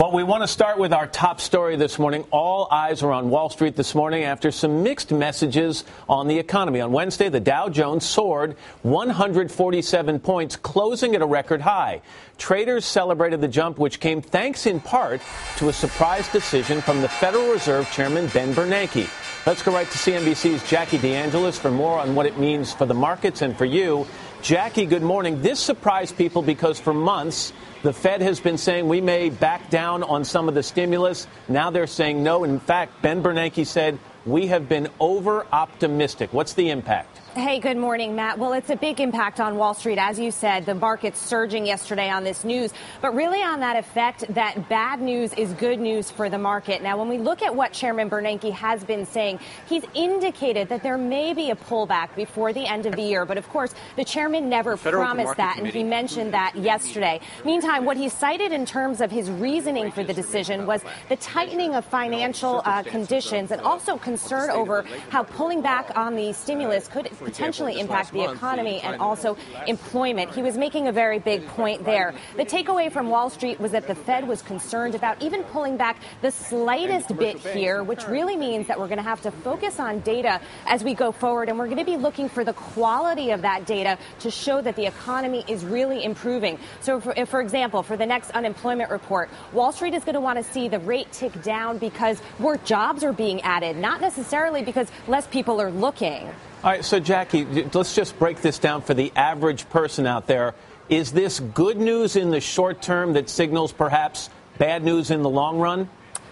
Well, we want to start with our top story this morning. All eyes are on Wall Street this morning after some mixed messages on the economy. On Wednesday, the Dow Jones soared 147 points, closing at a record high. Traders celebrated the jump, which came thanks in part to a surprise decision from the Federal Reserve Chairman Ben Bernanke. Let's go right to CNBC's Jackie Deangelis for more on what it means for the markets and for you. Jackie, good morning. This surprised people because for months, the Fed has been saying we may back down on some of the stimulus. Now they're saying no. In fact, Ben Bernanke said we have been over-optimistic. What's the impact? Hey, good morning, Matt. Well, it's a big impact on Wall Street. As you said, the market's surging yesterday on this news. But really on that effect, that bad news is good news for the market. Now, when we look at what Chairman Bernanke has been saying, he's indicated that there may be a pullback before the end of the year. But, of course, the chairman never promised that, and he mentioned that yesterday. Meantime, what he cited in terms of his reasoning for the decision was the tightening of financial conditions and also concern over how pulling back on the stimulus could potentially impact the economy and also employment. He was making a very big point there. The takeaway from Wall Street was that the Fed was concerned about even pulling back the slightest bit here, which really means that we're going to have to focus on data as we go forward, and we're going to be looking for the quality of that data to show that the economy is really improving. So, for example, for the next unemployment report, Wall Street is going to want to see the rate tick down because more jobs are being added, not necessarily because less people are looking. All right, so, Jackie, let's just break this down for the average person out there. Is this good news in the short term that signals perhaps bad news in the long run?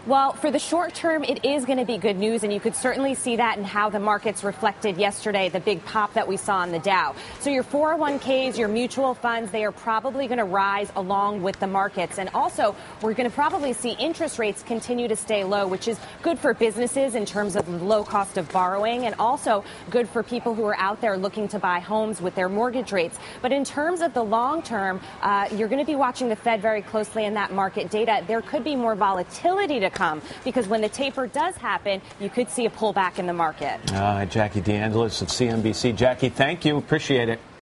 Well, for the short term, it is going to be good news, and you could certainly see that in how the markets reflected yesterday, the big pop that we saw in the Dow. So your 401ks, your mutual funds, they are probably going to rise along with the markets. And also, we're going to probably see interest rates continue to stay low, which is good for businesses in terms of low cost of borrowing, and also good for people who are out there looking to buy homes with their mortgage rates. But in terms of the long term, you're going to be watching the Fed very closely in that market data. There could be more volatility to come, because when the taper does happen, you could see a pullback in the market. Jackie Deangelis of CNBC. Jackie, thank you. Appreciate it.